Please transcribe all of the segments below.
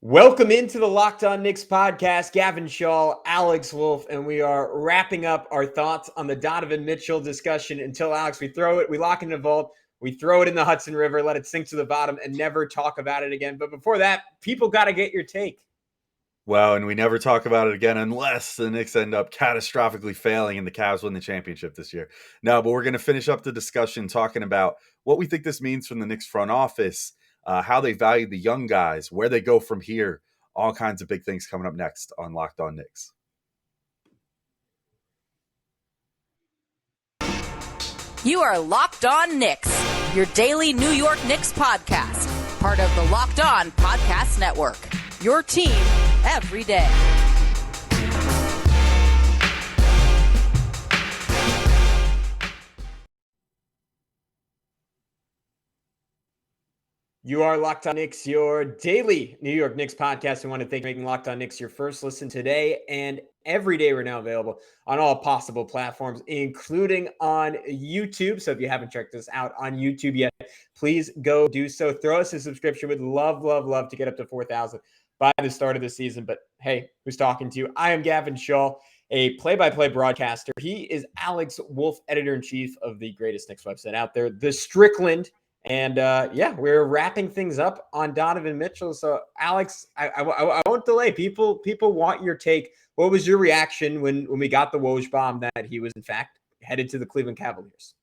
Welcome into the Locked On Knicks podcast. Gavin Shaw, Alex Wolf, and we are wrapping up our thoughts on the Donovan Mitchell discussion until, Alex, we throw it, we lock it in a vault, we throw it in the Hudson River, let it sink to the bottom, and never talk about it again. But before that, people got to get your take. Well, and we never talk about it again unless the Knicks end up catastrophically failing and the Cavs win the championship this year. No, but we're going to finish up the discussion talking about what we think this means from the Knicks front office, how they value the young guys, where they go from here, all kinds of big things coming up next on Locked On Knicks. You are Locked On Knicks, your daily New York Knicks podcast, part of the Locked On Podcast Network, your team every day. You are Locked On Knicks, your daily New York Knicks podcast. We want to thank you for making Locked On Knicks your first listen today and every day. We're now available on all possible platforms, including on YouTube. So if you haven't checked us out on YouTube yet, please go do so. Throw us a subscription. We'd love to get up to 4,000 by the start of the season. But hey, who's talking to you? I am Gavin Shaw, a play-by-play broadcaster. He is Alex Wolf, editor-in-chief of the greatest Knicks website out there, The Strickland. And we're wrapping things up on Donovan Mitchell. So, Alex, I won't delay. People want your take. What was your reaction when we got the Woj bomb that he was, in fact, headed to the Cleveland Cavaliers?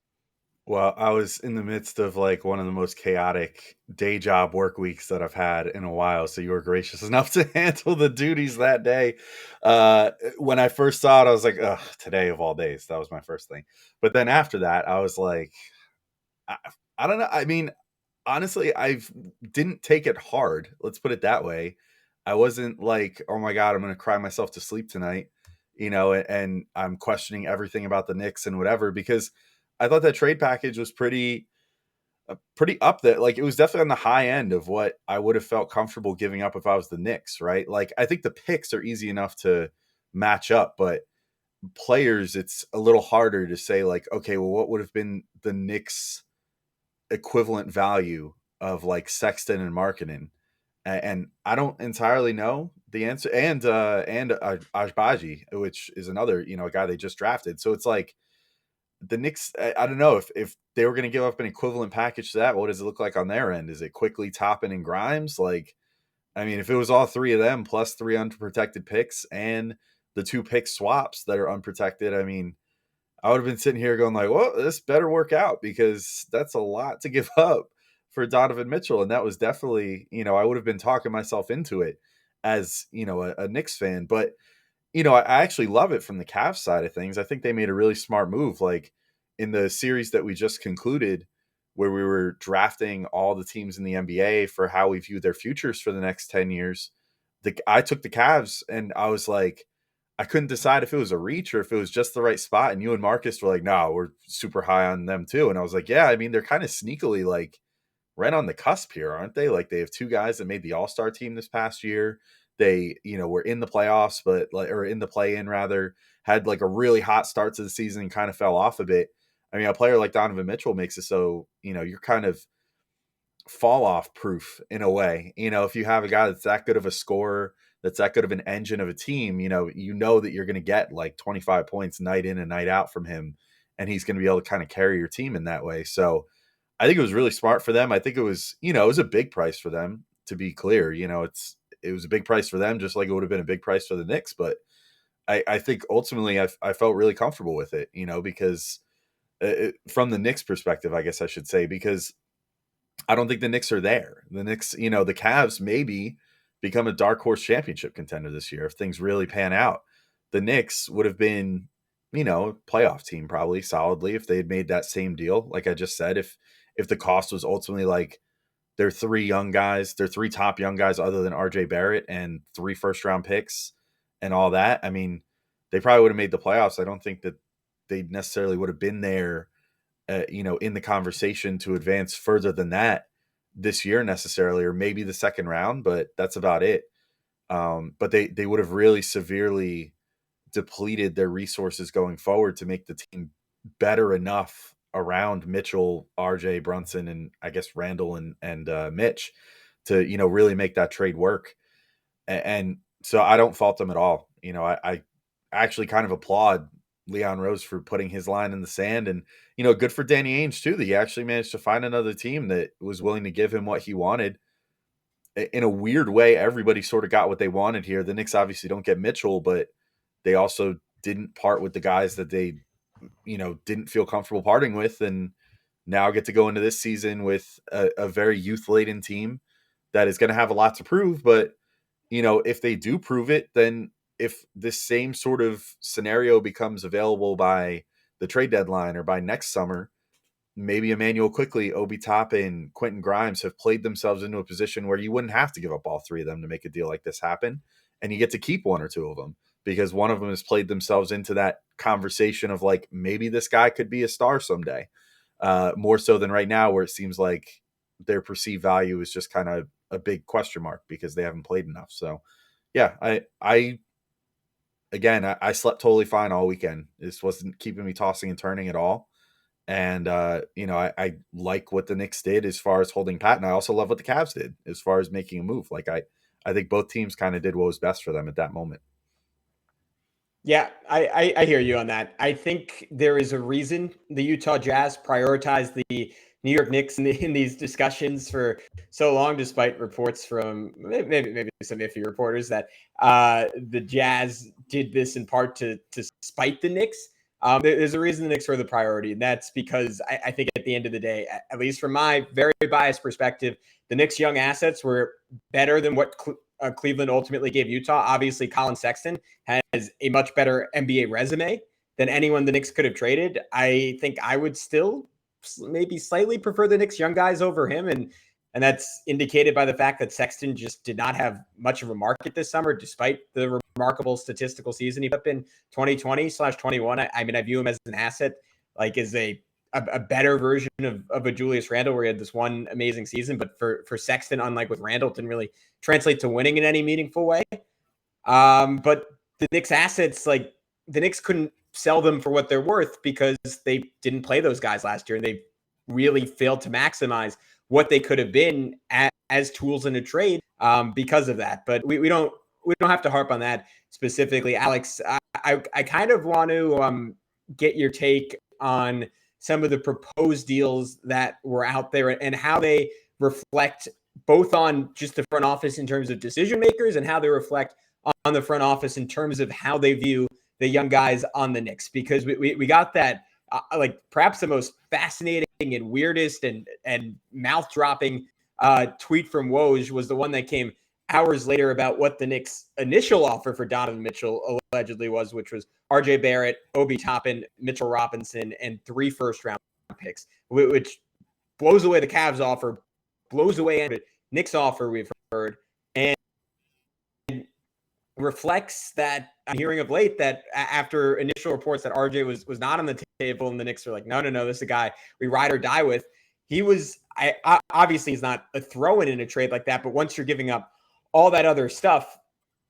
Well, I was in the midst of like one of the most chaotic day job work weeks that I've had in a while. So you were gracious enough to handle the duties that day. When I first saw it, I was like, ugh, today of all days. That was my first thing. But then after that, I was like, I don't know. I mean, honestly, I didn't take it hard. Let's put it that way. I wasn't like, oh my God, I'm going to cry myself to sleep tonight, and I'm questioning everything about the Knicks and whatever, because I thought that trade package was pretty up there. Like, it was definitely on the high end of what I would have felt comfortable giving up if I was the Knicks, right? Like, I think the picks are easy enough to match up, but players, it's a little harder to say like, okay, well, what would have been the Knicks equivalent value of like Sexton and Markkanen, and I don't entirely know the answer. And Ajbaji, which is another a guy they just drafted. So it's like the Knicks. I don't know if they were going to give up an equivalent package to that. What does it look like on their end? Is it quickly Toppin and Grimes? Like, I mean, if it was all three of them plus 3 unprotected picks and the 2 pick swaps that are unprotected, I mean, I would have been sitting here going like, well, this better work out, because that's a lot to give up for Donovan Mitchell. And that was definitely, I would have been talking myself into it as, a Knicks fan. But, I actually love it from the Cavs side of things. I think they made a really smart move. Like in the series that we just concluded, where we were drafting all the teams in the NBA for how we view their futures for the next 10 years, I took the Cavs and I was like, I couldn't decide if it was a reach or if it was just the right spot. And you and Marcus were like, no, we're super high on them too. And I was like, yeah, I mean, they're kind of sneakily like right on the cusp here, aren't they? Like they have 2 guys that made the All-Star team this past year. They, were in the playoffs, or in the play-in rather, had like a really hot start to the season and kind of fell off a bit. I mean, a player like Donovan Mitchell makes it so, you're kind of fall off proof in a way. If you have a guy that's that good of a scorer, that's that good of an engine of a team, that you're going to get like 25 points night in and night out from him, and he's going to be able to kind of carry your team in that way. So I think it was really smart for them. I think it was, it was a big price for them, to be clear. It was a big price for them, just like it would have been a big price for the Knicks. But I think ultimately I felt really comfortable with it, because from the Knicks perspective, I guess I should say, because I don't think the Knicks are there. The Knicks, the Cavs maybe become a dark horse championship contender this year if things really pan out. The Knicks would have been, playoff team probably solidly if they had made that same deal. Like I just said, if the cost was ultimately like their 3 young guys, their 3 top young guys other than RJ Barrett and 3 first-round picks and all that, I mean, they probably would have made the playoffs. I don't think that they necessarily would have been there, in the conversation to advance further than that this year necessarily, or maybe the second round, but that's about it. But they would have really severely depleted their resources going forward to make the team better enough around Mitchell, RJ, Brunson, and I guess Randall and Mitch to, really make that trade work. And so I don't fault them at all. I actually kind of applaud Leon Rose for putting his line in the sand, and good for Danny Ainge too, that he actually managed to find another team that was willing to give him what he wanted. In a weird way, everybody sort of got what they wanted here. The Knicks obviously don't get Mitchell, but they also didn't part with the guys that they, didn't feel comfortable parting with, and now get to go into this season with a very youth-laden team that is going to have a lot to prove. But, if they do prove it, then if this same sort of scenario becomes available by the trade deadline or by next summer, maybe Emmanuel Quickly, Obi Toppin, Quentin Grimes have played themselves into a position where you wouldn't have to give up all three of them to make a deal like this happen. And you get to keep one or two of them because one of them has played themselves into that conversation of like, maybe this guy could be a star someday. More so than right now, where it seems like their perceived value is just kind of a big question mark because they haven't played enough. So yeah, I slept totally fine all weekend. This wasn't keeping me tossing and turning at all. And, I like what the Knicks did as far as holding pat. And I also love what the Cavs did as far as making a move. Like I think both teams kind of did what was best for them at that moment. Yeah, I hear you on that. I think there is a reason the Utah Jazz prioritized the New York Knicks in these discussions for so long, despite reports from maybe some iffy reporters that the Jazz did this in part to spite the Knicks. There's a reason the Knicks were the priority, and that's because I think at the end of the day, at least from my very biased perspective, the Knicks' young assets were better than what Cleveland ultimately gave Utah. Obviously, Colin Sexton has a much better NBA resume than anyone the Knicks could have traded. I think I would still maybe slightly prefer the Knicks young guys over him. And that's indicated by the fact that Sexton just did not have much of a market this summer, despite the remarkable statistical season he put up in 2020/21. I mean, I view him as an asset, like as a better version of a Julius Randle, where he had this one amazing season. But for Sexton, unlike with Randle, it didn't really translate to winning in any meaningful way. But the Knicks assets, like the Knicks couldn't sell them for what they're worth because they didn't play those guys last year, and they really failed to maximize what they could have been as tools in a trade because of that. But we don't have to harp on that specifically. Alex, I kind of want to get your take on some of the proposed deals that were out there and how they reflect both on just the front office in terms of decision makers and how they reflect on the front office in terms of how they view the young guys on the Knicks. Because we got that like perhaps the most fascinating and weirdest and mouth-dropping tweet from Woj was the one that came hours later about what the Knicks' initial offer for Donovan Mitchell allegedly was, which was RJ Barrett, Obi Toppin, Mitchell Robinson, and 3 first-round picks, which blows away the Cavs offer, blows away the Knicks offer we've heard, and reflects that I'm hearing of late that after initial reports that RJ was not on the table and the Knicks were like, no, this is a guy we ride or die with. He was obviously he's not a throw-in in a trade like that, but once you're giving up all that other stuff,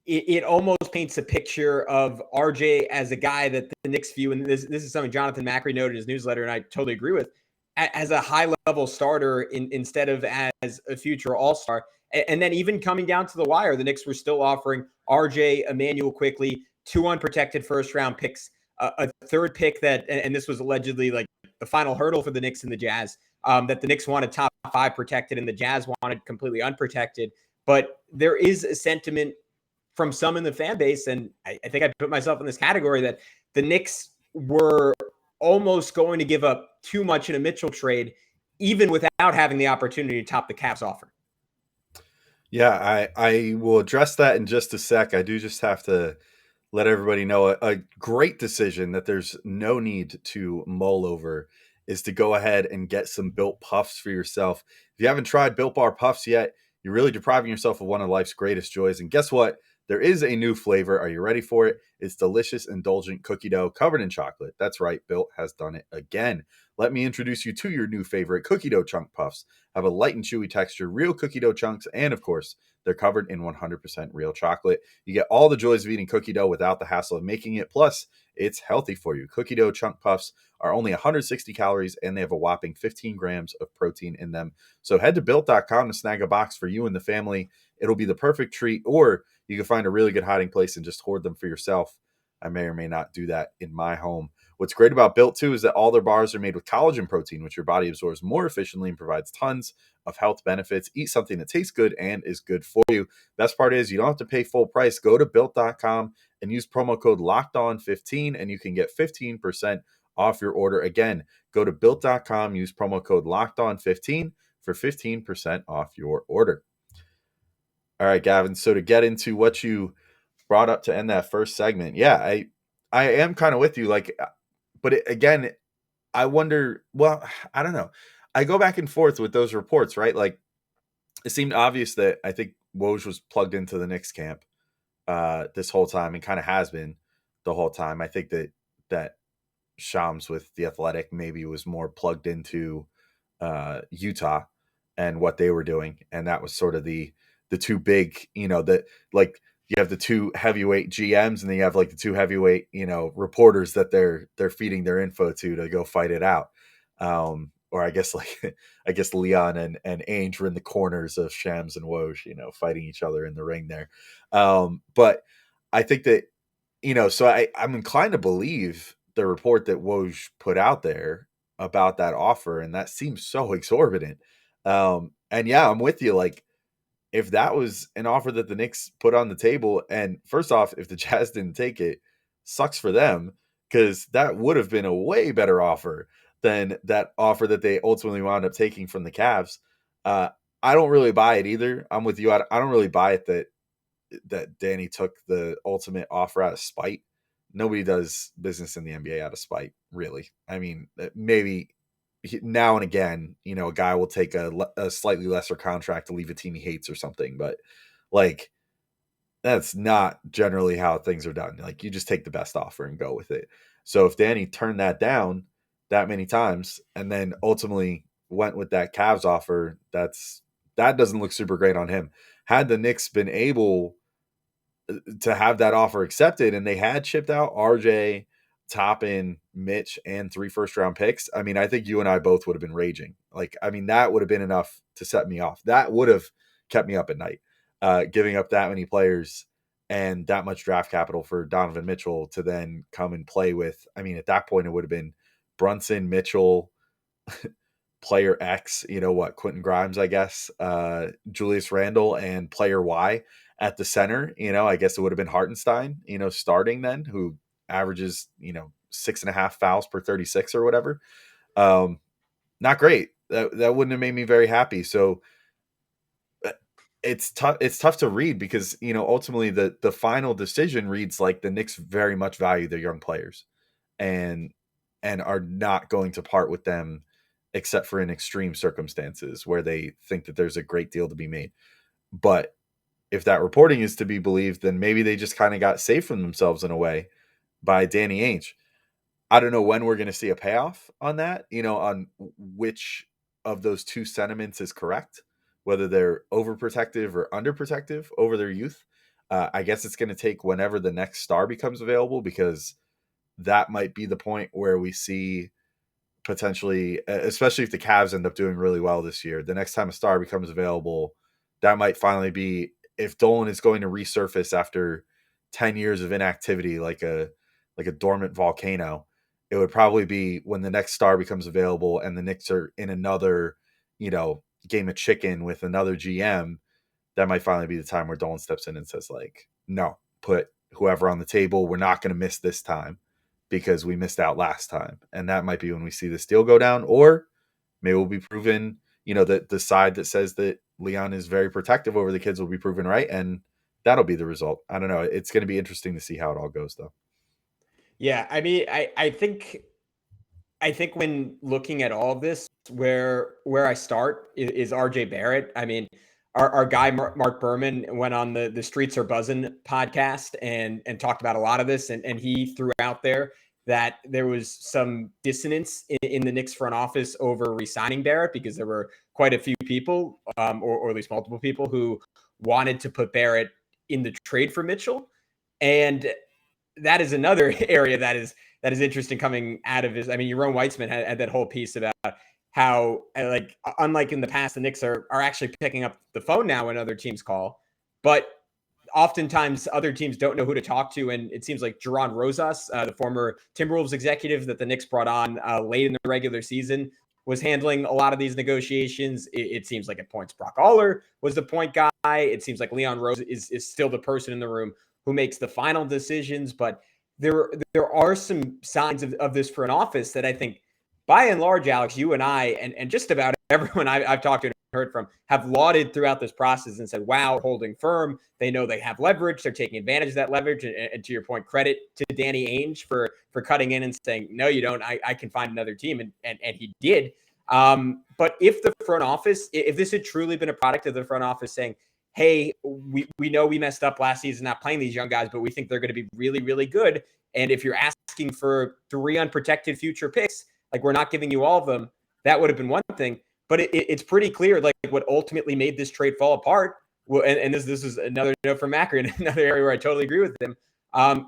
it almost paints a picture of RJ as a guy that the Knicks view, and this is something Jonathan Macri noted in his newsletter, and I totally agree with, as a high-level starter instead of as a future all-star. And then even coming down to the wire, the Knicks were still offering RJ, Emmanuel Quickly, 2 unprotected first-round picks, a third pick that, and this was allegedly like the final hurdle for the Knicks and the Jazz, that the Knicks wanted top 5 protected and the Jazz wanted completely unprotected. But there is a sentiment from some in the fan base, and I think I put myself in this category, that the Knicks were almost going to give up too much in a Mitchell trade, even without having the opportunity to top the Cavs offer. Yeah, I will address that in just a sec. I do just have to let everybody know a great decision that there's no need to mull over is to go ahead and get some Built Puffs for yourself. If you haven't tried Built Bar Puffs yet, you're really depriving yourself of one of life's greatest joys. And guess what? There is a new flavor. Are you ready for it? It's delicious, indulgent cookie dough covered in chocolate. That's right. Built has done it again. Let me introduce you to your new favorite cookie dough chunk puffs. Have a light and chewy texture, real cookie dough chunks, and of course, they're covered in 100% real chocolate. You get all the joys of eating cookie dough without the hassle of making it. Plus, it's healthy for you. Cookie dough chunk puffs are only 160 calories, and they have a whopping 15 grams of protein in them. So head to Built.com to snag a box for you and the family. It'll be the perfect treat, or you can find a really good hiding place and just hoard them for yourself. I may or may not do that in my home. What's great about Built, too, is that all their bars are made with collagen protein, which your body absorbs more efficiently and provides tons of health benefits. Eat something that tastes good and is good for you. Best part is you don't have to pay full price. Go to Built.com and use promo code LOCKEDON15, and you can get 15% off your order. Again, go to Built.com, use promo code LOCKEDON15 for 15% off your order. All right, Gavin. So to get into what you brought up to end that first segment, yeah, I am kind of with you. Like, but again, I wonder. Well, I don't know. I go back and forth with those reports, right? Like, it seemed obvious that I think Woj was plugged into the Knicks camp this whole time, and kind of has been the whole time. I think that Shams with the Athletic maybe was more plugged into Utah and what they were doing, and that was sort of the two big, that like you have the two heavyweight GMs, and then you have like the two heavyweight, reporters that they're feeding their info to go fight it out. Or I guess Leon and Ainge were in the corners of Shams and Woj, fighting each other in the ring there. But I think that, so I'm inclined to believe the report that Woj put out there about that offer, and that seems so exorbitant. And yeah, I'm with you. Like, if that was an offer that the Knicks put on the table, and first off, if the Jazz didn't take it, sucks for them, because that would have been a way better offer than that offer that they ultimately wound up taking from the Cavs. I don't really buy it either. I'm with you. I don't really buy it that Danny took the ultimate offer out of spite. Nobody does business in the NBA out of spite, really. I mean, maybe now and again, a guy will take a slightly lesser contract to leave a team he hates or something, but like, that's not generally how things are done. Like, you just take the best offer and go with it. So if Danny turned that down that many times and then ultimately went with that Cavs offer, that doesn't look super great on him. Had the Knicks been able to have that offer accepted and they had shipped out RJ, Toppin, Mitch, and 3 first-round picks, I mean, I think you and I both would have been raging. Like, I mean, that would have been enough to set me off. That would have kept me up at night, giving up that many players and that much draft capital for Donovan Mitchell to then come and play with. I mean, at that point, it would have been Brunson, Mitchell, player X, Quentin Grimes, I guess, Julius Randle, and player Y at the center. I guess it would have been Hartenstein, starting then, who averages, 6.5 fouls per 36 or whatever. Not great. That wouldn't have made me very happy. So it's tough. It's tough to read because, ultimately the final decision reads like the Knicks very much value their young players and are not going to part with them except for in extreme circumstances where they think that there's a great deal to be made. But if that reporting is to be believed, then maybe they just kind of got safe from themselves in a way by Danny Ainge. I don't know when we're going to see a payoff on that, on which of those two sentiments is correct, whether they're overprotective or underprotective over their youth. I guess it's going to take whenever the next star becomes available, because that might be the point where we see potentially, especially if the Cavs end up doing really well this year, the next time a star becomes available, that might finally be if Dolan is going to resurface after 10 years of inactivity, like a dormant volcano. It would probably be when the next star becomes available and the Knicks are in another, game of chicken with another GM. That might finally be the time where Dolan steps in and says, like, no, put whoever on the table. We're not going to miss this time because we missed out last time. And that might be when we see this deal go down, or maybe we'll be proven, that the side that says that Leon is very protective over the kids will be proven right. And that'll be the result. I don't know. It's going to be interesting to see how it all goes, though. Yeah. I mean, I think when looking at all of this, where I start is RJ Barrett. I mean, our guy, Mark Berman, went on the Streets Are Buzzing podcast and talked about a lot of this. And he threw out there that there was some dissonance in the Knicks front office over re-signing Barrett, because there were quite a few people, or at least multiple people, who wanted to put Barrett in the trade for Mitchell. And that is another area that is interesting coming out of his. I mean, Yaron Weitzman had that whole piece about how, like, unlike in the past, the Knicks are actually picking up the phone now when other teams call. But oftentimes other teams don't know who to talk to. And it seems like Leon Rose, the former Timberwolves executive that the Knicks brought on late in the regular season, was handling a lot of these negotiations. It seems like at points Brock Aller was the point guy. It seems like Leon Rose is still the person in the room who makes the final decisions. But there are some signs of this front office that I think, by and large, Alex, you and I, and just about everyone I've talked to and heard from, have lauded throughout this process and said, wow, holding firm. They know they have leverage. They're taking advantage of that leverage. And to your point, credit to Danny Ainge for cutting in and saying, no, you don't. I can find another team. And he did. But if the front office, if this had truly been a product of the front office saying, hey, we know we messed up last season not playing these young guys, but we think they're going to be really, really good. And if you're asking for 3 unprotected future picks, like we're not giving you all of them, that would have been one thing. But it's pretty clear, like what ultimately made this trade fall apart. And this is another note from Macri, and another area where I totally agree with him,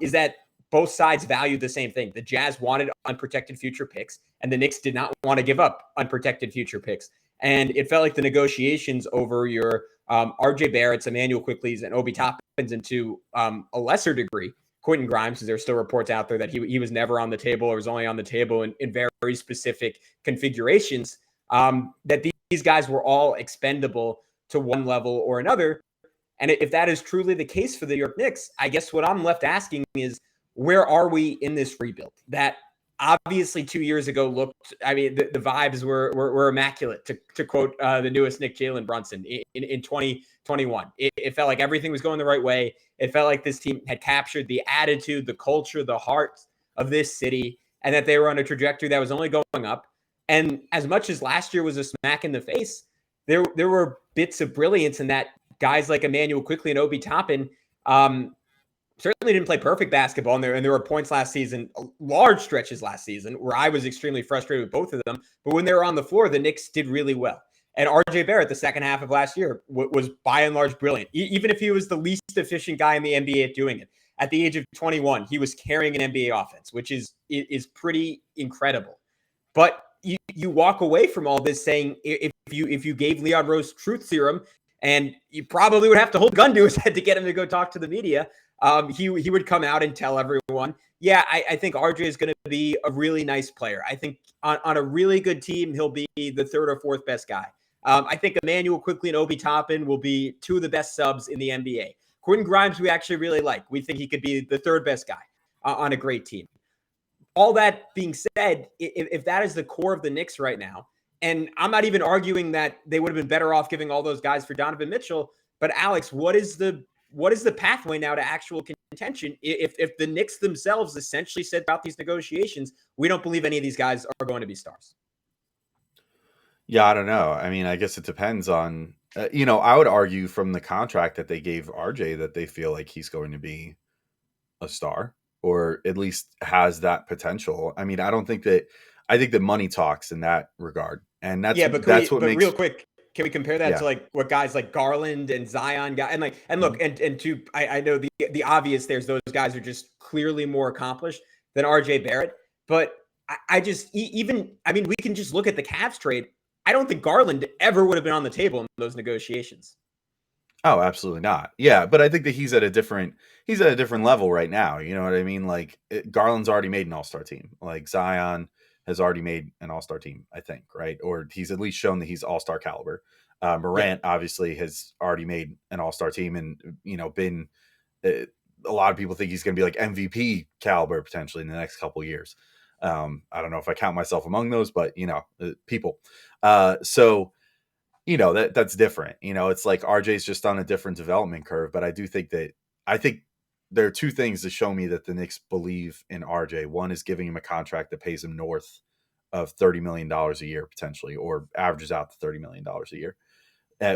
is that both sides valued the same thing. The Jazz wanted unprotected future picks, and the Knicks did not want to give up unprotected future picks. And it felt like the negotiations over your RJ Barrett's, Emmanuel Quickley's, and Obi Toppin's, and to a lesser degree, Quentin Grimes, because there's still reports out there that he was never on the table, or was only on the table in very specific configurations, that these guys were all expendable to one level or another. And if that is truly the case for the New York Knicks, I guess what I'm left asking is, where are we in this rebuild? That obviously 2 years ago looked, I mean, the vibes were immaculate, to quote the newest Nick, Jalen Brunson, in 2021. It felt like everything was going the right way. It felt like this team had captured the attitude, the culture, the heart of this city, and that they were on a trajectory that was only going up. And as much as last year was a smack in the face, there were bits of brilliance in that guys like Emmanuel Quickley and Obi Toppin certainly didn't play perfect basketball. And there were points last season, large stretches last season, where I was extremely frustrated with both of them. But when they were on the floor, the Knicks did really well. And RJ Barrett, the second half of last year, was by and large brilliant. Even if he was the least efficient guy in the NBA at doing it. At the age of 21, he was carrying an NBA offense, which is pretty incredible. But you walk away from all this saying, if you gave Leon Rose truth serum, and you probably would have to hold a gun to his head to get him to go talk to the media, he would come out and tell everyone, yeah, I think RJ is going to be a really nice player. I think on a really good team, he'll be the 3rd or 4th best guy. I think Emmanuel Quickley and Obi Toppin will be 2 of the best subs in the NBA. Quentin Grimes, we actually really like. We think he could be the 3rd best guy on a great team. All that being said, if that is the core of the Knicks right now, and I'm not even arguing that they would have been better off giving all those guys for Donovan Mitchell, but Alex, what is the pathway now to actual contention if the Knicks themselves essentially said about these negotiations, we don't believe any of these guys are going to be stars? Yeah, I don't know. I mean, I guess it depends on, I would argue from the contract that they gave RJ that they feel like he's going to be a star, or at least has that potential. I mean, I think that money talks in that regard. And that's what makes, real quick, can we compare that to like what guys like Garland and Zion got? And look, I know the obvious, there's those guys are just clearly more accomplished than RJ Barrett. But I mean, we can just look at the Cavs trade. I don't think Garland ever would have been on the table in those negotiations. Oh, absolutely not. Yeah, but I think that he's at a different level right now. You know what I mean? Like Garland's already made an all-star team. Like Zion has already made an all-star team, I think, right? Or he's at least shown that he's all-star caliber. Morant obviously has already made an all-star team, and been a lot of people think he's going to be like MVP caliber potentially in the next couple of years. I don't know if I count myself among those, but people. So that's different. It's like RJ's just on a different development curve. But I think there are 2 things to show me that the Knicks believe in RJ. One is giving him a contract that pays him north of $30 million a year potentially, or averages out to $30 million a year,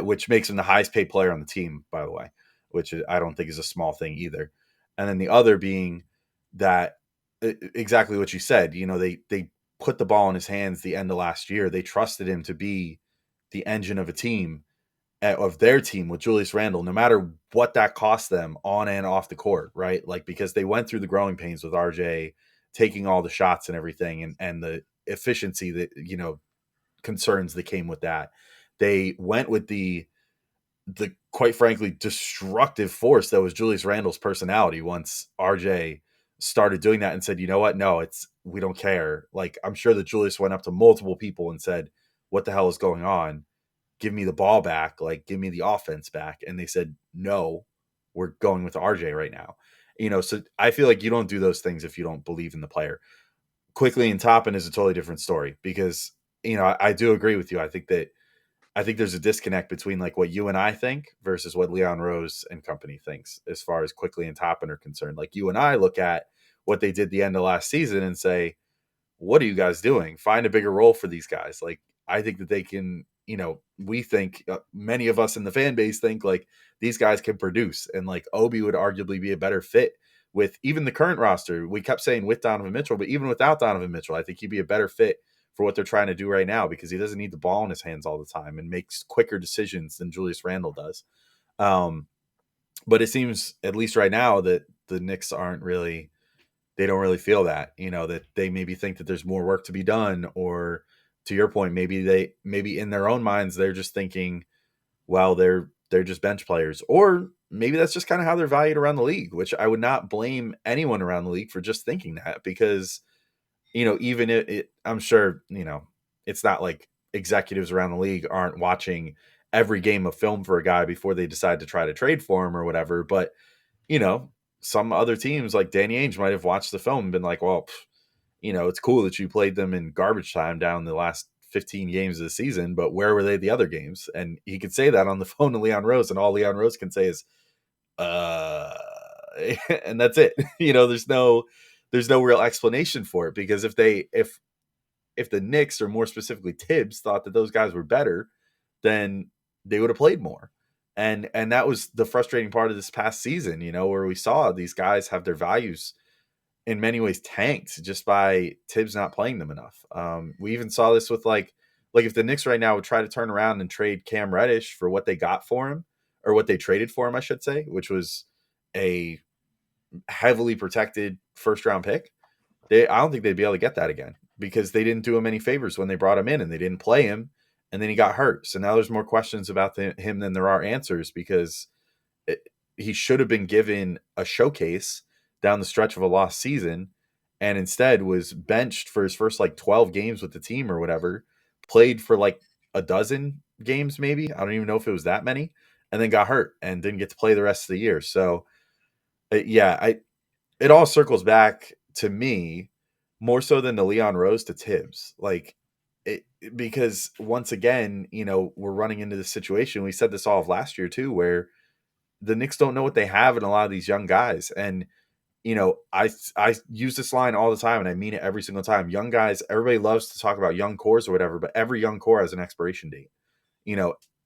which makes him the highest paid player on the team, by the way, which I don't think is a small thing either. And then the other being that exactly what you said, they put the ball in his hands the end of last year. They trusted him to be the engine of their team with Julius Randle, no matter what that cost them on and off the court, right? Like, because they went through the growing pains with RJ taking all the shots and everything, and the efficiency that, concerns that came with that. They went with the the quite frankly destructive force that was Julius Randle's personality once RJ started doing that and said, you know what? No, we don't care. Like, I'm sure that Julius went up to multiple people and said, what the hell is going on? Give me the ball back. Like, give me the offense back. And they said, no, we're going with RJ right now. So I feel like you don't do those things if you don't believe in the player. Quickly and Toppin is a totally different story because, I do agree with you. I think there's a disconnect between like what you and I think versus what Leon Rose and company thinks as far as Quickly and Toppin are concerned. Like, you and I look at what they did the end of last season and say, what are you guys doing? Find a bigger role for these guys. Like, I think that they can, we think many of us in the fan base think like these guys can produce, and like Obi would arguably be a better fit with even the current roster. We kept saying with Donovan Mitchell, but even without Donovan Mitchell, I think he'd be a better fit for what they're trying to do right now because he doesn't need the ball in his hands all the time and makes quicker decisions than Julius Randle does. But it seems, at least right now, that the Knicks they don't really feel that, that they maybe think that there's more work to be done, or to your point, maybe in their own minds, they're just thinking, well, they're just bench players, or maybe that's just kind of how they're valued around the league, which I would not blame anyone around the league for just thinking that, because, even I'm sure, it's not like executives around the league aren't watching every game of film for a guy before they decide to try to trade for him or whatever. But, some other teams like Danny Ainge might have watched the film and been like, well, it's cool that you played them in garbage time down the last 15 games of the season, but where were they the other games? And he could say that on the phone to Leon Rose, and all Leon Rose can say is, and that's it. There's no real explanation for it, because if the Knicks, or more specifically Tibbs, thought that those guys were better, then they would have played more. And that was the frustrating part of this past season, where we saw these guys have their values in many ways tanked just by Tibbs not playing them enough. We even saw this with like if the Knicks right now would try to turn around and trade Cam Reddish for what they got for him, or what they traded for him, I should say, which was a heavily protected first round pick. I don't think they'd be able to get that again, because they didn't do him any favors when they brought him in, and they didn't play him, and then he got hurt. So now there's more questions about him than there are answers, because he should have been given a showcase down the stretch of a lost season, and instead was benched for his first like 12 games with the team or whatever, played for like a dozen games, maybe. I don't even know if it was that many, and then got hurt and didn't get to play the rest of the year. So it all circles back to me more so than the Leon Rose to Tibbs. Like, because once again, we're running into this situation. We said this all of last year too, where the Knicks don't know what they have in a lot of these young guys. And, I use this line all the time, and I mean it every single time. Young guys, everybody loves to talk about young cores or whatever, but every young core has an expiration date.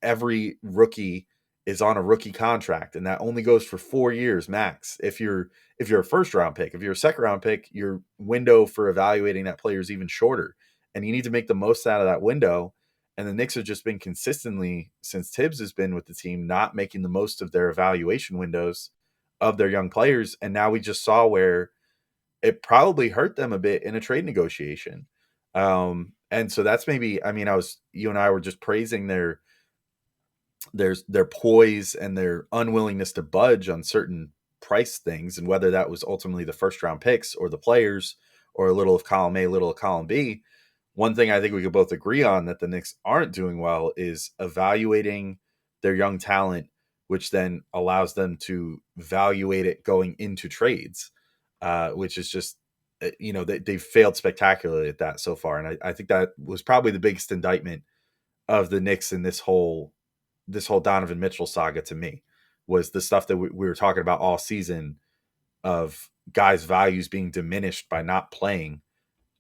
Every rookie is on a rookie contract, and that only goes for 4 years max. If you're a first round pick, if you're a second round pick, your window for evaluating that player is even shorter, and you need to make the most out of that window. And the Knicks have just been consistently, since Tibbs has been with the team, not making the most of their evaluation windows of their young players. And now we just saw where it probably hurt them a bit in a trade negotiation. And so that's maybe, you and I were just praising their poise and their unwillingness to budge on certain price things, and whether that was ultimately the first round picks or the players, or a little of column A, little of column B. One thing I think we could both agree on that the Knicks aren't doing well is evaluating their young talent, which then allows them to evaluate it going into trades, which is just, they've failed spectacularly at that so far. And I think that was probably the biggest indictment of the Knicks in this whole Donovan Mitchell saga, to me, was the stuff that we were talking about all season, of guys' values being diminished by not playing.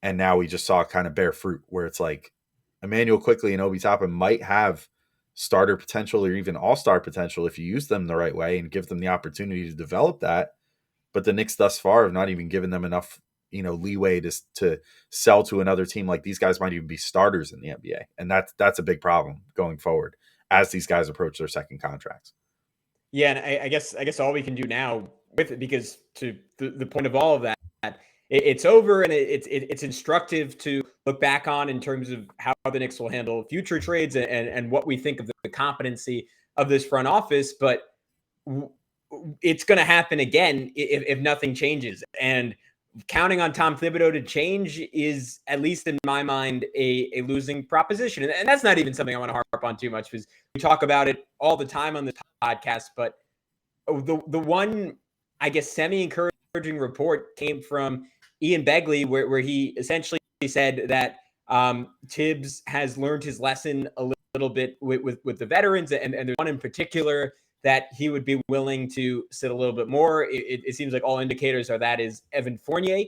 And now we just saw it kind of bear fruit, where it's like Emmanuel Quickly and Obi Toppin might have starter potential, or even all-star potential, if you use them the right way and give them the opportunity to develop that. But the Knicks thus far have not even given them enough, leeway to sell to another team. Like, these guys might even be starters in the NBA. And that's a big problem going forward as these guys approach their second contracts. Yeah. And I guess all we can do now with it, because to the point of all of that, it's over, and it's instructive to look back on in terms of how the Knicks will handle future trades, and what we think of the competency of this front office, but it's going to happen again if nothing changes. And counting on Tom Thibodeau to change is, at least in my mind, a losing proposition. And that's not even something I want to harp on too much, because we talk about it all the time on this podcast. But the one, I guess, semi-encouraging report came from Ian Begley, where he essentially said that Tibbs has learned his lesson a little bit with the veterans, and there's one in particular that he would be willing to sit a little bit more. It seems like all indicators are that is Evan Fournier,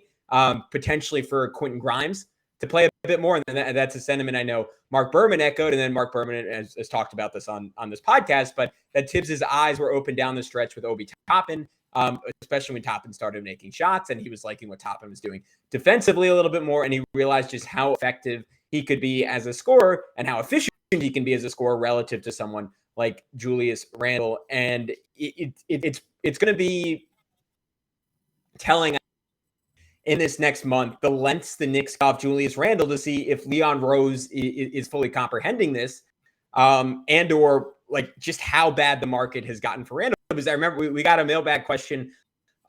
potentially for Quentin Grimes to play a bit more. And that's a sentiment I know Mark Berman echoed. And then Mark Berman has talked about this on this podcast, but that Tibbs' eyes were open down the stretch with Obi Toppin, especially when Toppin started making shots, and he was liking what Toppin was doing defensively a little bit more. And he realized just how effective he could be as a scorer and how efficient he can be as a scorer relative to someone like Julius Randle. And it's going to be telling in this next month the lengths the Knicks off Julius Randle to see if Leon Rose is fully comprehending this, and or like just how bad the market has gotten for Randle. Because I remember we got a mailbag question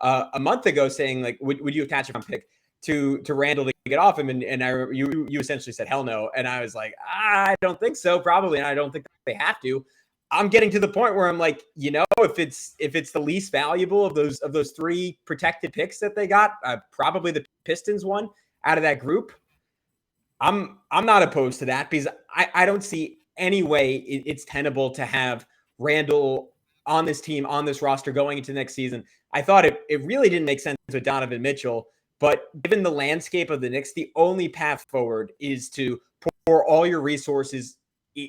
a month ago saying, like, would you attach a pick to Randle to get off him? And I remember you essentially said hell no, and I was like, I don't think so, probably, and I don't think they have to. I'm getting to the point where I'm like, if it's the least valuable of those three protected picks that they got, probably the Pistons one out of that group, I'm not opposed to that, because I don't see any way it's tenable to have Randle on this team, on this roster going into next season. I thought it really didn't make sense with Donovan Mitchell, but given the landscape of the Knicks, the only path forward is to pour all your resources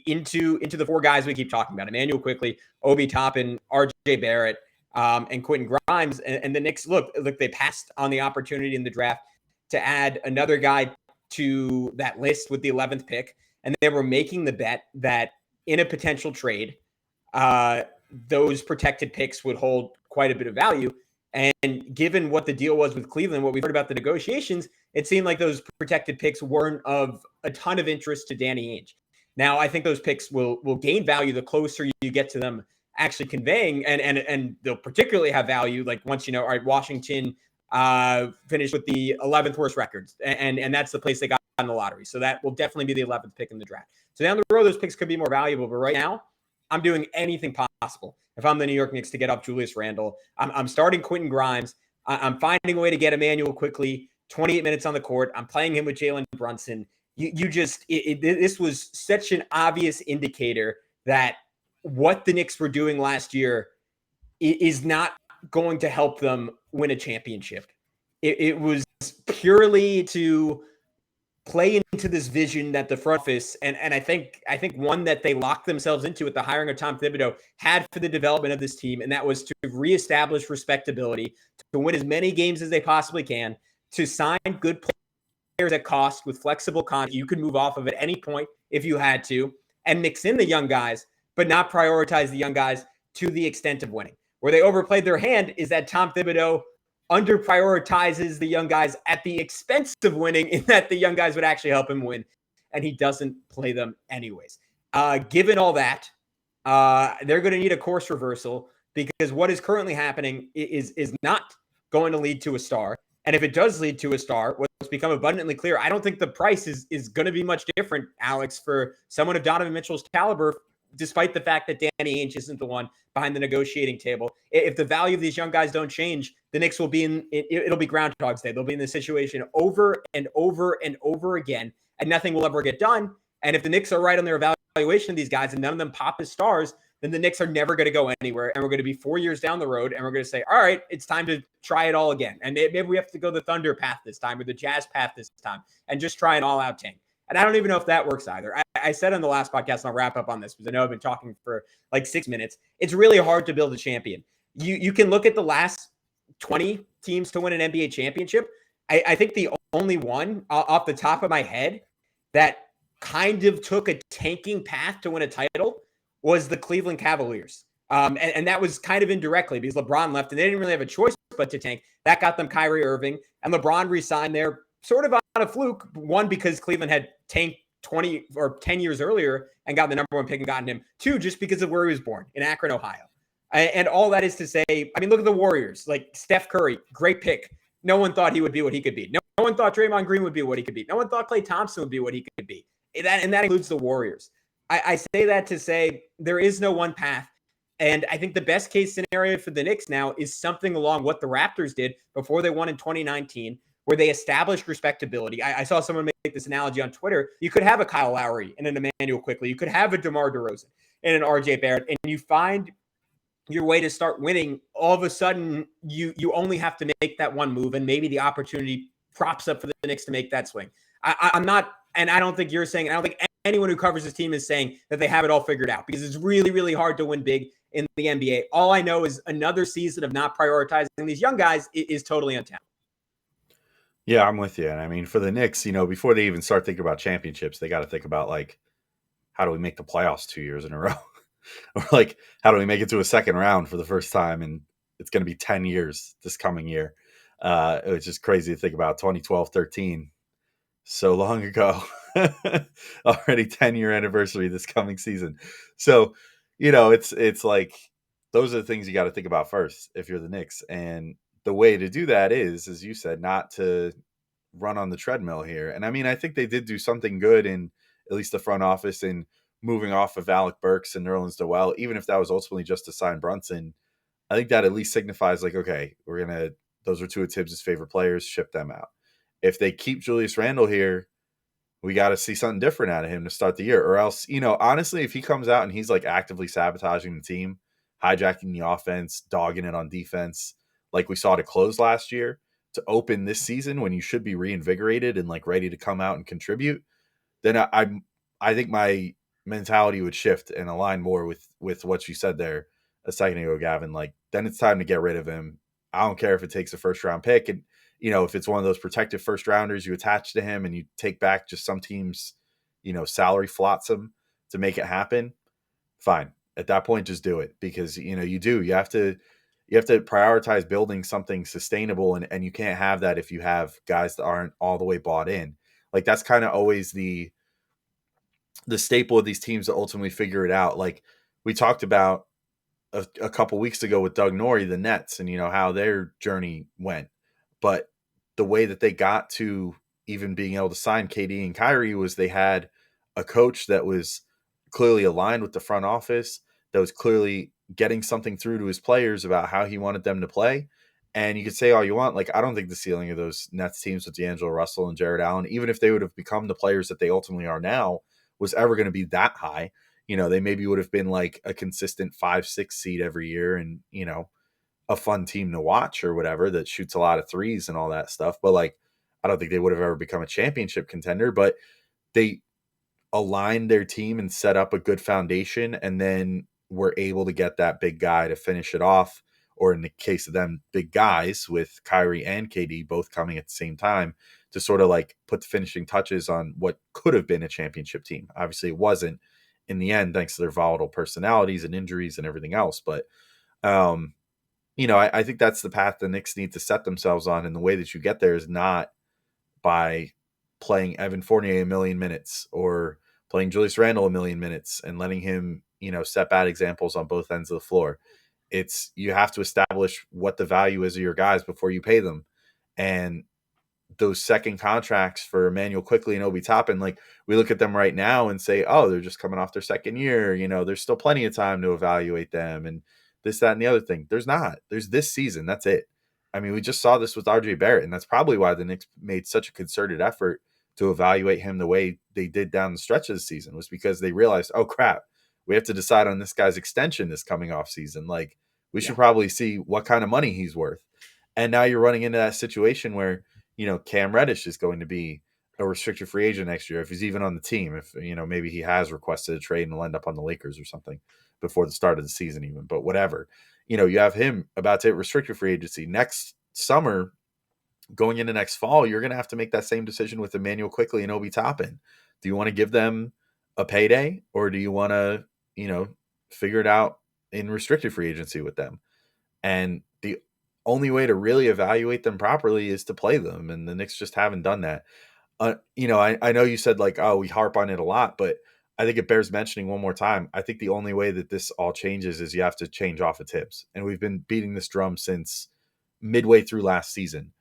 into the four guys we keep talking about: Emmanuel Quickley, Obi Toppin, RJ Barrett, and Quentin Grimes. And the Knicks, look, they passed on the opportunity in the draft to add another guy to that list with the 11th pick. And they were making the bet that in a potential trade, those protected picks would hold quite a bit of value. And given what the deal was with Cleveland, what we've heard about the negotiations, it seemed like those protected picks weren't of a ton of interest to Danny Ainge. Now, I think those picks will gain value the closer you get to them actually conveying, and they'll particularly have value like once all right, Washington finished with the 11th worst records, and that's the place they got in the lottery. So that will definitely be the 11th pick in the draft. So down the road, those picks could be more valuable, but right now, I'm doing anything possible if I'm the New York Knicks to get off Julius Randle. I'm starting Quentin Grimes. I'm finding a way to get Emmanuel Quickley 28 minutes on the court. I'm playing him with Jalen Brunson. This was such an obvious indicator that what the Knicks were doing last year is not going to help them win a championship. It was purely to play into this vision that the front office and I think one that they locked themselves into with the hiring of Tom Thibodeau had for the development of this team, and that was to reestablish respectability, to win as many games as they possibly can, to sign good players at cost with flexible contracts you could move off of at any point if you had to, and mix in the young guys, but not prioritize the young guys to the extent of winning. Where they overplayed their hand is that Tom Thibodeau under prioritizes the young guys at the expense of winning, in that the young guys would actually help him win, and he doesn't play them anyways. Given all that, they're going to need a course reversal, because what is currently happening is not going to lead to a star. And if it does lead to a star, what's become abundantly clear, I don't think the price is going to be much different, Alex, for someone of Donovan Mitchell's caliber, despite the fact that Danny Ainge isn't the one behind the negotiating table. If the value of these young guys don't change, the Knicks will be it'll be Groundhog's Day. They'll be in this situation over and over and over again, and nothing will ever get done. And if the Knicks are right on their evaluation of these guys and none of them pop as stars, then the Knicks are never going to go anywhere. And we're going to be 4 years down the road, and we're going to say, all right, it's time to try it all again. And maybe we have to go the Thunder path this time, or the Jazz path this time, and just try an all-out tank. And I don't even know if that works either. I said on the last podcast, and I'll wrap up on this because I know I've been talking for like 6 minutes. It's really hard to build a champion. You can look at the last 20 teams to win an NBA championship. I think the only one off the top of my head that kind of took a tanking path to win a title was the Cleveland Cavaliers. And that was kind of indirectly because LeBron left and they didn't really have a choice but to tank. That got them Kyrie Irving, and LeBron re-signed there sort of on a fluke. One, because Cleveland had tanked 20 or 10 years earlier and got the number one pick and gotten him. 2, just because of where he was born, in Akron, Ohio. And all that is to say, I mean, look at the Warriors. Like Steph Curry, great pick. No one thought he would be what he could be. No one thought Draymond Green would be what he could be. No one thought Klay Thompson would be what he could be. And that includes the Warriors. I say that to say there is no one path. And I think the best case scenario for the Knicks now is something along what the Raptors did before they won in 2019, where they established respectability. I saw someone make this analogy on Twitter. You could have a Kyle Lowry and an Emmanuel Quickley. You could have a DeMar DeRozan and an RJ Barrett, and you find your way to start winning. All of a sudden, you only have to make that one move, and maybe the opportunity props up for the Knicks to make that swing. I'm not, and I don't think you're saying, I don't think anyone who covers this team is saying that they have it all figured out, because it's really, really hard to win big in the NBA. All I know is another season of not prioritizing these young guys is totally untenable. Yeah, I'm with you. And I mean, for the Knicks, before they even start thinking about championships, they got to think about, like, how do we make the playoffs 2 years in a row? Or, like, how do we make it to a second round for the first time? And it's going to be 10 years this coming year. It's just crazy to think about 2012, 13. So long ago. Already 10-year anniversary this coming season. So, it's like, those are the things you got to think about first if you're the Knicks. And the way to do that is, as you said, not to run on the treadmill here. And I mean, I think they did do something good in at least the front office in moving off of Alec Burks and Nerlens Noel, even if that was ultimately just to sign Brunson. I think that at least signifies, like, okay, those are 2 of Tibbs' favorite players, ship them out. If they keep Julius Randle here, we got to see something different out of him to start the year. Or else, honestly, if he comes out and he's like actively sabotaging the team, hijacking the offense, dogging it on defense, like we saw to close last year, to open this season when you should be reinvigorated and like ready to come out and contribute, then I think my mentality would shift and align more with what you said there a second ago, Gavin. Like, then it's time to get rid of him. I don't care if it takes a first round pick. And, if it's one of those protected first rounders you attach to him and you take back just some teams, salary flotsam to make it happen, fine. At that point, just do it, because, you have to prioritize building something sustainable, and you can't have that if you have guys that aren't all the way bought in. Like, that's kind of always the staple of these teams that ultimately figure it out. Like we talked about a couple weeks ago with Doug Norrie, the Nets, and how their journey went. But the way that they got to even being able to sign KD and Kyrie was they had a coach that was clearly aligned with the front office, that was clearly getting something through to his players about how he wanted them to play. And you could say all you want, like, I don't think the ceiling of those Nets teams with D'Angelo Russell and Jared Allen, even if they would have become the players that they ultimately are now, was ever going to be that high. They maybe would have been like a consistent 5-6 seed every year and, a fun team to watch or whatever that shoots a lot of threes and all that stuff. But like, I don't think they would have ever become a championship contender, but they aligned their team and set up a good foundation, and then were able to get that big guy to finish it off. Or in the case of them, big guys with Kyrie and KD both coming at the same time to sort of like put the finishing touches on what could have been a championship team. Obviously it wasn't in the end, thanks to their volatile personalities and injuries and everything else. But, I think that's the path the Knicks need to set themselves on. And the way that you get there is not by playing Evan Fournier 1 million minutes or playing Julius Randle 1 million minutes and letting him, set bad examples on both ends of the floor. It's, you have to establish what the value is of your guys before you pay them. And those second contracts for Emmanuel Quickley and Obi Toppin, like, we look at them right now and say, oh, they're just coming off their second year. There's still plenty of time to evaluate them and this, that, and the other thing. There's not. There's this season. That's it. I mean, we just saw this with RJ Barrett, and that's probably why the Knicks made such a concerted effort to evaluate him the way they did down the stretch of the season, was because they realized, oh, crap, we have to decide on this guy's extension this coming off season. Like, we should probably see what kind of money he's worth. And now you're running into that situation where, Cam Reddish is going to be a restricted free agent next year, if he's even on the team. If, maybe he has requested a trade and will end up on the Lakers or something before the start of the season even. But whatever. You have him about to hit restricted free agency next summer. Going into next fall, you're going to have to make that same decision with Emmanuel Quickley and Obi Toppin. Do you want to give them a payday, or do you want to, figure it out in restricted free agency with them? And the only way to really evaluate them properly is to play them. And the Knicks just haven't done that. I know you said like, oh, we harp on it a lot, but I think it bears mentioning one more time. I think the only way that this all changes is you have to change off of Tibbs. And we've been beating this drum since midway through last season.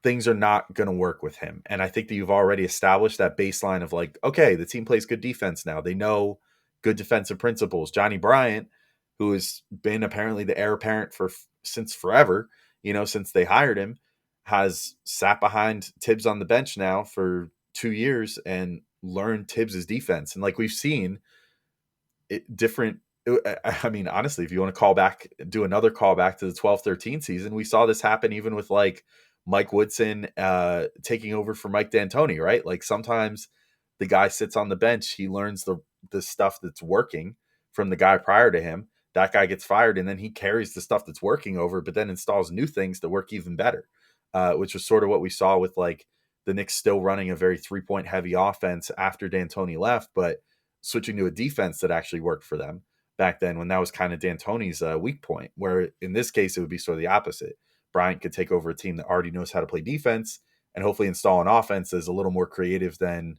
Things are not going to work with him. And I think that you've already established that baseline of like, okay, the team plays good defense now. They know good defensive principles. Johnny Bryant, who has been apparently the heir apparent since forever, since they hired him, has sat behind Tibbs on the bench now for 2 years and learned Tibbs's defense. And like we've seen different, I mean, honestly, if you want to do another callback to the 12-13 season, we saw this happen even with like Mike Woodson taking over for Mike D'Antoni, right? Like sometimes the guy sits on the bench, he learns the stuff that's working from the guy prior to him. That guy gets fired, and then he carries the stuff that's working over, but then installs new things that work even better, which was sort of what we saw with like the Knicks still running a very 3-point heavy offense after D'Antoni left, but switching to a defense that actually worked for them back then when that was kind of D'Antoni's weak point, where in this case, it would be sort of the opposite. Bryant could take over a team that already knows how to play defense and hopefully install an offense that's a little more creative than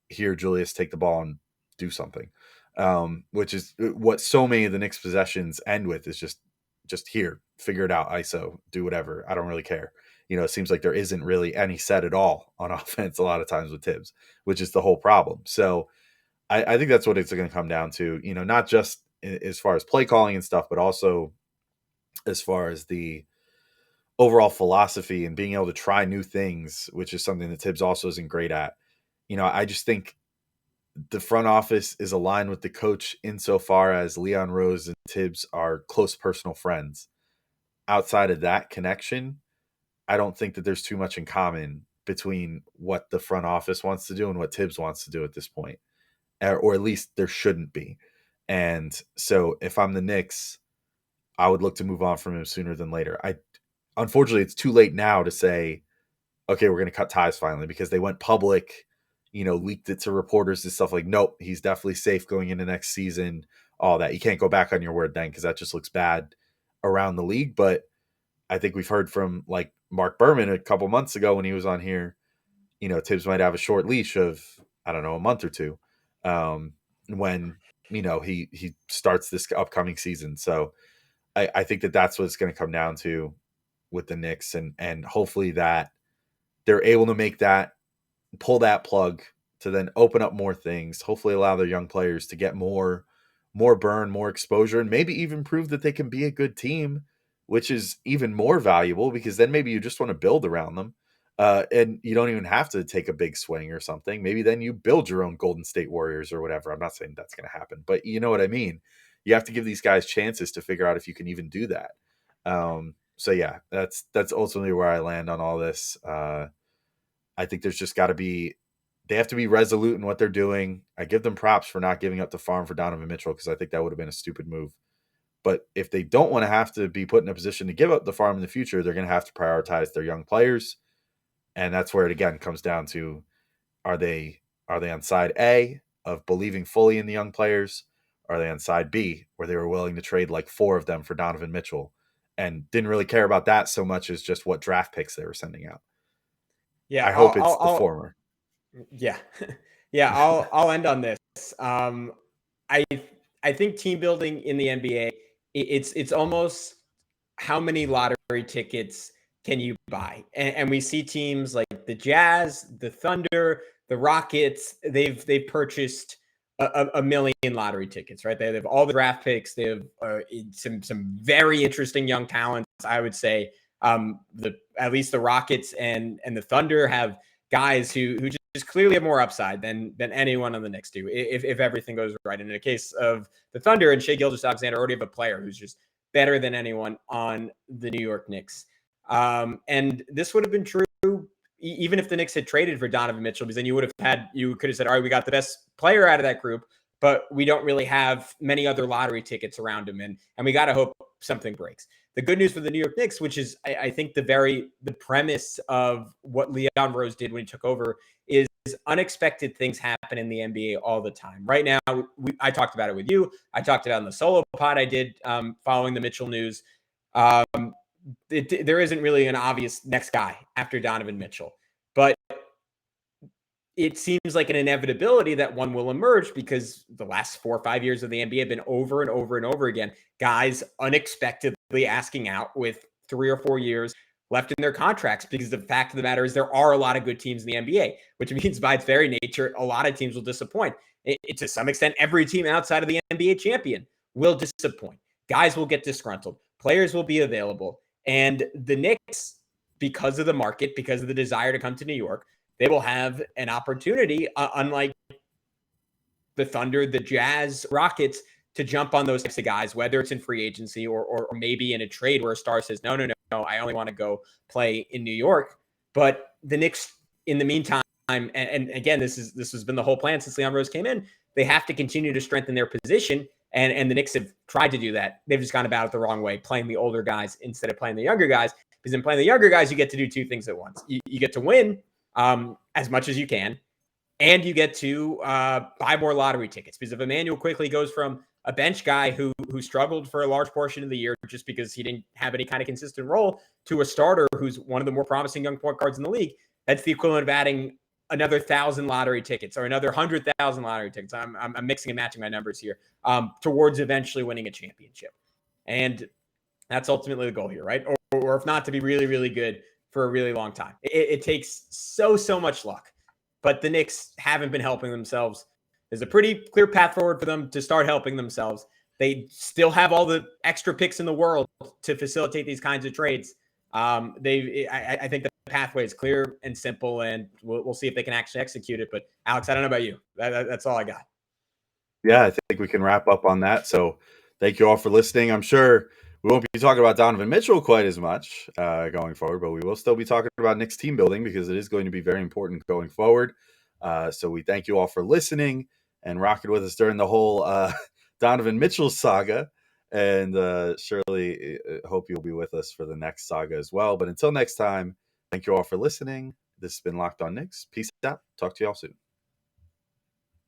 here, Julius, take the ball and do something, which is what so many of the Knicks possessions end with is just here, figure it out, ISO, do whatever. I don't really care. It seems like there isn't really any set at all on offense a lot of times with Tibbs, which is the whole problem. So I think that's what it's going to come down to, not just as far as play calling and stuff, but also as far as the overall philosophy and being able to try new things, which is something that Tibbs also isn't great at. I just think the front office is aligned with the coach insofar as Leon Rose and Tibbs are close personal friends. Outside of that connection, I don't think that there's too much in common between what the front office wants to do and what Tibbs wants to do at this point, or at least there shouldn't be. And so if I'm the Knicks, I would look to move on from him sooner than later. Unfortunately, it's too late now to say, okay, we're going to cut ties finally, because they went public, leaked it to reporters and stuff like, nope, he's definitely safe going into next season, all that. You can't go back on your word then, because that just looks bad around the league. But I think we've heard from like Mark Berman a couple months ago when he was on here, Tibbs might have a short leash of, I don't know, a month or two when, he starts this upcoming season. So I think that that's what it's going to come down to with the Knicks, and hopefully that they're able to pull that plug to then open up more things, hopefully allow their young players to get more burn, more exposure, and maybe even prove that they can be a good team, which is even more valuable, because then maybe you just want to build around them. And you don't even have to take a big swing or something. Maybe then you build your own Golden State Warriors or whatever. I'm not saying that's going to happen, but you know what I mean? You have to give these guys chances to figure out if you can even do that. So yeah, that's ultimately where I land on all this. I think there's just got to be, they have to be resolute in what they're doing. I give them props for not giving up the farm for Donovan Mitchell, because I think that would have been a stupid move. But if they don't want to have to be put in a position to give up the farm in the future, they're going to have to prioritize their young players. And that's where it again comes down to, are they on side A of believing fully in the young players? Or are they on side B where they were willing to trade like 4 of them for Donovan Mitchell and didn't really care about that so much as just what draft picks they were sending out? Yeah, I hope it's the former. Yeah. Yeah, I'll end on this. I think team building in the NBA, it's almost how many lottery tickets can you buy? And we see teams like the Jazz, the Thunder, the Rockets, they've purchased a million lottery tickets, right? They have all the draft picks. They have some very interesting young talents, I would say. At least the Rockets and the Thunder have guys who just clearly have more upside than anyone on the Knicks do, if everything goes right. And in the case of the Thunder and Shai Gilgeous-Alexander, already have a player who's just better than anyone on the New York Knicks. And this would have been true even if the Knicks had traded for Donovan Mitchell, because then you could have said, all right, we got the best player out of that group, but we don't really have many other lottery tickets around him. And we got to hope something breaks. The good news for the New York Knicks, which is, I think, the premise of what Leon Rose did when he took over, is unexpected things happen in the NBA all the time. Right now, I talked about it with you. I talked about it on the solo pod I did following the Mitchell news. There isn't really an obvious next guy after Donovan Mitchell. But it seems like an inevitability that one will emerge because the last 4 or 5 years of the NBA have been over and over and over again. Guys unexpectedly asking out with 3 or 4 years left in their contracts because the fact of the matter is there are a lot of good teams in the NBA, which means by its very nature, a lot of teams will disappoint. To some extent, every team outside of the NBA champion will disappoint. Guys will get disgruntled. Players will be available. And the Knicks, because of the market, because of the desire to come to New York, they will have an opportunity, unlike the Thunder, the Jazz, Rockets, to jump on those types of guys, whether it's in free agency or maybe in a trade where a star says, no, I only want to go play in New York. But the Knicks, in the meantime, and again, this has been the whole plan since Leon Rose came in, they have to continue to strengthen their position. And the Knicks have tried to do that. They've just gone about it the wrong way, playing the older guys instead of playing the younger guys. Because in playing the younger guys, you get to do two things at once. You get to win as much as you can, and you get to buy more lottery tickets. Because if Emmanuel quickly goes from a bench guy who struggled for a large portion of the year just because he didn't have any kind of consistent role to a starter who's one of the more promising young point guards in the league, that's the equivalent of adding another 1,000 lottery tickets or another 100,000 lottery tickets. I'm mixing and matching my numbers here towards eventually winning a championship. And that's ultimately the goal here, right? Or if not, to be really, really good for a really long time. It takes so much luck. But the Knicks haven't been helping themselves. There's a pretty clear path forward for them to start helping themselves. They still have all the extra picks in the world to facilitate these kinds of trades. I think the pathway is clear and simple, and we'll see if they can actually execute it. But Alex, I don't know about you. That's all I got. Yeah, I think we can wrap up on that. So thank you all for listening. I'm sure we won't be talking about Donovan Mitchell quite as much going forward, but we will still be talking about Knicks team building because it is going to be very important going forward. So we thank you all for listening and rocking with us during the whole Donovan Mitchell saga. And surely hope you'll be with us for the next saga as well. But until next time, thank you all for listening. This has been Locked On Knicks. Peace out. Talk to you all soon.